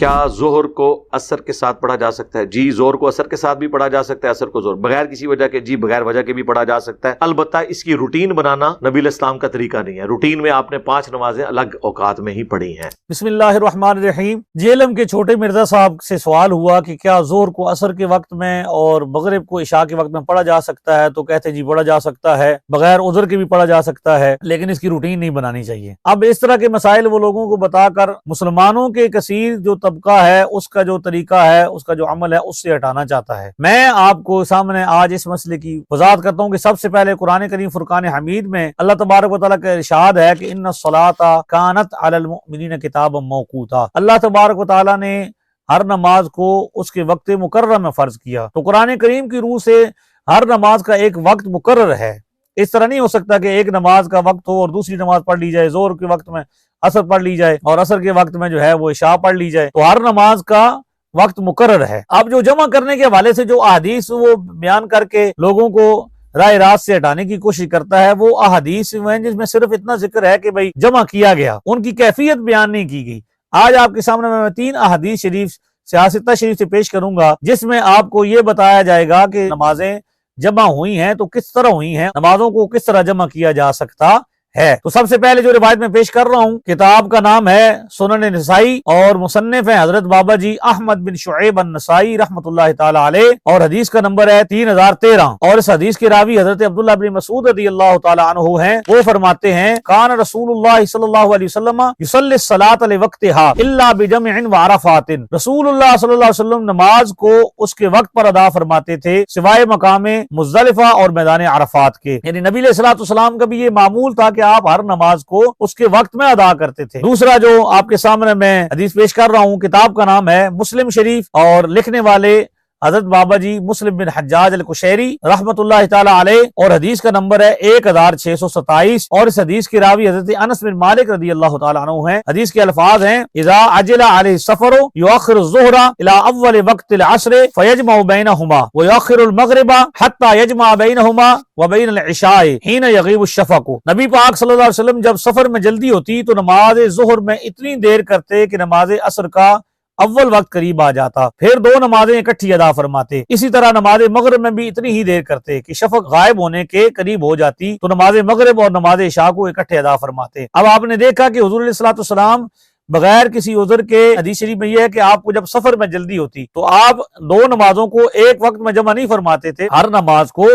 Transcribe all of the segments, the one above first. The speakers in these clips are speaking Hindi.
क्या जोहर को असर के साथ पढ़ा जा सकता है? जी, जोहर को असर के साथ भी पढ़ा जा सकता है, असर को जोहर बगैर किसी वजह के, जी बगैर वजह के भी पढ़ा जा सकता है। अलबत्ता इसकी रूटीन बनाना नबी इस्लाम का तरीका नहीं है। रूटीन में आपने 5 नमाजें अलग औकात में ही पढ़ी हैं। बिस्मिल्लाहिर्रहमानिर्रहीम। जेएलएम के छोटे मिर्जा साहब से सवाल हुआ कि क्या जोहर को असर के वक्त में और मगरिब को इशा के वक्त में पढ़ा जा सकता है, तो कहते जी पढ़ा जा सकता है, बगैर उज़र के भी पढ़ा जा सकता है, लेकिन इसकी रूटीन नहीं बनानी चाहिए। अब इस तरह के मसाइल वो लोगों को बताकर मुसलमानों के कसीर जो तबका है, उसका जो तरीका है, उसका जो अमल है, उससे हटाना चाहता है। मैं आपको सामने आज इस मसले की वजाहत करता हूँ कि सबसे पहले कुरान करीम फुरकान हमीद में अल्लाह तबारक व तआला का इरशाद है कि इन्ना सलाता कानत अलल मुमिनीन किताबम मौकूता। अल्लाह तबारक व तआला ने हर नमाज को उसके वक्त मुकर्रर में फर्ज किया। तो कुरान करीम की रूह से हर नमाज का एक वक्त मुकर्रर है। इस तरह नहीं हो सकता कि एक नमाज का वक्त हो और दूसरी नमाज पढ़ ली जाए, जोर के वक्त में असर पढ़ ली जाए और असर के वक्त में जो है वो इशा पढ़ ली जाए। तो हर नमाज का वक्त मुकर्रर है। अब जो जमा करने के हवाले से जो अहादीस वो बयान करके लोगों को राय रात से हटाने की कोशिश करता है, वो अहादीस में जिसमें सिर्फ इतना जिक्र है कि भाई जमा किया गया, उनकी कैफियत बयान नहीं की गई। आज आपके सामने मैं 3 अहादीस शरीफ सियासत शरीफ से पेश करूंगा, जिसमें आपको ये बताया जाएगा कि नमाजें जमा हुई हैं तो किस तरह हुई हैं, नमाजों को किस तरह जमा किया जा सकता है। तो सबसे पहले जो रिवायत में पेश कर रहा हूँ, किताब का नाम है सुनन नसाई और मुसन्निफ है हजरत बाबा जी अहमद बिन शुएब अन-नसाई रहमतुल्लाहि तआला अलैह और हदीस का नंबर है 3013 और इस हदीस के रावी हजरत अब्दुल्लाह बिन मसूद रदियल्लाहु तआला अन्हु हैं। वो फरमाते हैं कान रसूलुल्लाह सल्लल्लाहु अलैहि वसल्लम युसल्ली सलात लिवक्तिहा इल्ला बिजमइन व अरफातिन। रसूलुल्लाह सल्लल्लाहु अलैहि वसल्लम नमाज को उसके वक्त पर अदा फरमाते थे सिवाय मकामे मुज़दलिफा और मैदान अरफात के। यानी नबी अलैहिस्सलातु वस्सलाम का भी ये मामूल था कि आप हर नमाज को उसके वक्त में अदा करते थे। दूसरा जो आपके सामने मैं हदीस पेश कर रहा हूँ, किताब का नाम है मुस्लिम शरीफ और लिखने वाले हजरत बाबा जी मुस्लिम बिन हज्जाज अल कुशैरी रहमतुल्लाहि तआला अलैह और हदीस का नंबर है 1627 और इस हदीस के रावी हजरत अनस बिन मालिक रदियल्लाहु तआला अन्हु हैं। हदीस के अल्फाज हैं इज़ा अजला अलैहि सफरु युअखिरु ज़ुहरा इला अव्वल वक्तिल अस्र फयजमउ बैनहुमा व युअखिरु अल मगरिबा हत्ता यजमा बैनहुमा व बैन अल इशाए हिन यगीबु शफक़। नबी पाक सल्लल्लाहु अलैहि वसल्लम जब सफर में जल्दी होती तो नमाज ज़ुहर में इतनी देर करते कि नमाज असर का अव्वल वक्त करीब आ जाता, फिर 2 नमाजें इकट्ठी अदा फरमाते। इसी तरह नमाज मगरिब में भी इतनी ही देर करते कि शफक गायब होने के करीब हो जाती तो नमाज मगरिब और नमाज इशा को इकट्ठे अदा फरमाते। अब आपने देखा कि हुजूर अलैहिस्सलातु वस्सलाम बगैर किसी उज़र के, हदीस शरीफ में यह है कि आपको जब सफर में जल्दी होती तो आप 2 नमाजों को एक वक्त में जमा नहीं फरमाते थे, हर नमाज को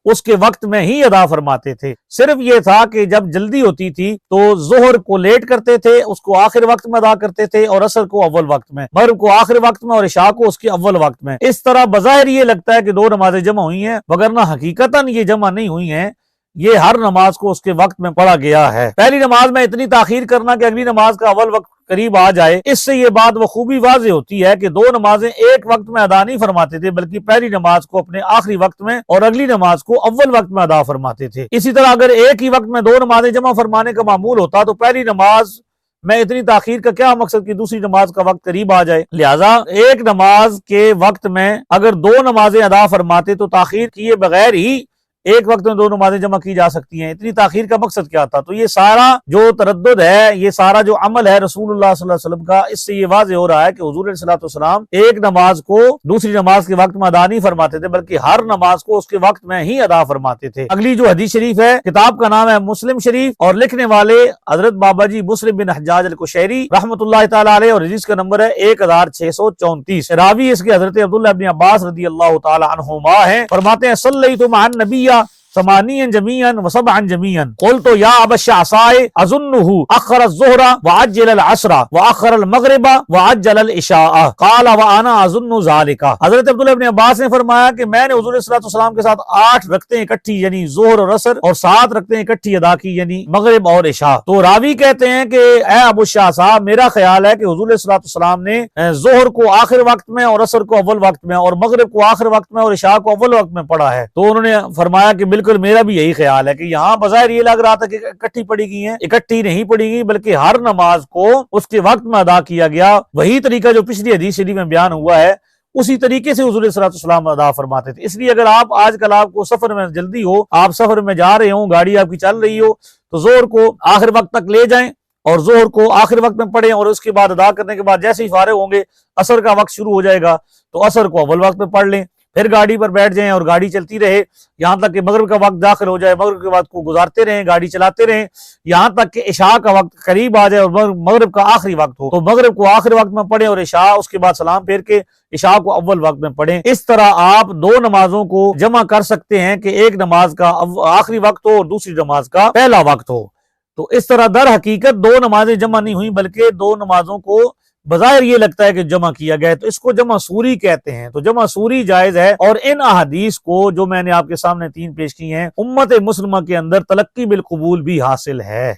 उसके वक्त में ही अदा फरमाते थे। सिर्फ ये था कि जब जल्दी होती थी तो जोहर को लेट करते थे, उसको आखिर वक्त में अदा करते थे और असर को अव्वल वक्त में, मगरिब को आखिर वक्त में और इशा को उसके अव्वल वक्त में। इस तरह बज़ाहिर ये लगता है कि 2 नमाजें जमा हुई हैं, वगरना हकीकतन ये जमा नहीं हुई हैं। ये हर नमाज को उसके वक्त में पढ़ा गया है। पहली नमाज में इतनी ताखीर करना कि अगली नमाज का अव्वल वक्त करीब आ जाए, इससे ये बात बखूबी वाज़ेह होती है कि 2 नमाजें एक वक्त में अदा नहीं फरमाते थे, बल्कि पहली नमाज को अपने आखिरी वक्त में और अगली नमाज को अव्वल वक्त में अदा फरमाते थे। इसी तरह अगर एक ही वक्त में 2 नमाजें जमा फरमाने का मामूल होता तो पहली नमाज में इतनी ताखीर का क्या मकसद कि दूसरी नमाज का वक्त करीब आ जाए। लिहाजा एक नमाज के वक्त में अगर 2 नमाजें अदा फरमाते तो ताखीर किए बगैर ही एक वक्त में 2 नमाजें जमा की जा सकती हैं। इतनी ताखीर का मकसद क्या था? तो ये सारा जो तरद्दुद है, ये सारा जो अमल है रसूलुल्लाह सल्लल्लाहु अलैहि वसल्लम का, इससे ये वाज़ेह हो रहा है कि हुजूर सल्लल्लाहु अलैहि वसल्लम एक नमाज को दूसरी नमाज के वक्त में अदा नहीं फरमाते थे, बल्कि हर नमाज को उसके वक्त में ही अदा फरमाते थे। अगली जो हदीस शरीफ है, किताब का नाम है मुस्लिम शरीफ और लिखने वाले हजरत बाबा जी मुस्लिम बिन हज्जाज अल कुशैरी रहमतुल्लाहि तआला अलैह और हदीस का नंबर है 1634। रावी इसके हजरत अब्दुल्लाह इब्न अब्बास रदियल्लाहु तआला अन्हुमा हैं। फरमाते हैं सल्लैतु मअन नबिय्या समानियन जमीयन व सबअन जमीयन क़ुल्तु या अबा शासाए अज़ुन्नुहु अख़र अज़-ज़ुहरा व अज्जल अल-असरा व अख़र अल-मग़रिबा व अज्जल अल-इशाअ क़ाल व अना अज़ुन्नु ज़ालिका। हज़रत अब्दुल्लाह इब्न अब्बास ने फरमाया कि मैंने हुज़ूर सल्लल्लाहु अलैहि वसल्लम के साथ 8 रकतें इकट्ठी यानी ज़ोहर और असर और 7 रकतें इकट्ठी अदा की यानी मग़रिब और इशा। तो रावी कहते हैं कि ए अबू शाह साहब, मेरा ख्याल है कि हुज़ूर सल्लल्लाहु अलैहि वसल्लम ने ज़ोहर को आखिर वक्त में और असर को अव्वल वक्त में और मग़रिब को आखिर वक्त में और इशा को अव्वल वक्त में पढ़ा है। तो उन्होंने फरमाया कि बिल्कुल मेरा भी यही ख्याल है कि यहाँ बज़ाहिर ये लग रहा था कि इकट्ठी पढ़ी गई है, इकट्ठी नहीं पढ़ी गई, बल्कि हर नमाज को उसके वक्त में अदा किया गया। वही तरीका जो पिछली हदीस शरीफ में बयान हुआ है, उसी तरीके से हुज़ूर सल्लल्लाहु अलैहि वसल्लम अदा फरमाते थे। इसलिए अगर आप आजकल आपको सफर में जल्दी हो, आप सफर में जा रहे हो, गाड़ी आपकी चल रही हो, तो जोर को आखिर वक्त तक ले जाएं और जोहर को आखिरी वक्त में पढ़ें और उसके बाद अदा करने के बाद जैसे ही फारिग होंगे असर का वक्त शुरू हो जाएगा तो असर को अव्वल वक्त में पढ़ लें, फिर गाड़ी पर बैठ जाएं और गाड़ी चलती रहे यहाँ तक कि मगरिब का वक्त दाखिल हो जाए, मगरिब के वक्त को गुजारते रहें, गाड़ी चलाते रहें यहाँ तक कि इशा का वक्त करीब आ जाए और मगरिब का आखिरी वक्त हो तो मगरिब को आखिरी वक्त में पढ़ें और इशा उसके बाद सलाम फेर के इशा को अव्वल वक्त में पढ़ें। इस तरह आप दो नमाजों को जमा कर सकते हैं कि एक नमाज का आखिरी वक्त हो और दूसरी नमाज का पहला वक्त हो। तो इस तरह दर हकीकत दो नमाजें जमा नहीं हुई बल्कि दो नमाजों को बज़ाहिर ये लगता है कि जमा किया गया है, तो इसको जमा सूरी कहते हैं। तो जमा सूरी जायज है और इन अहादीस को जो मैंने आपके सामने 3 पेश की हैं उम्मत मुस्लिमा के अंदर तलक्की बिल कबूल भी हासिल है।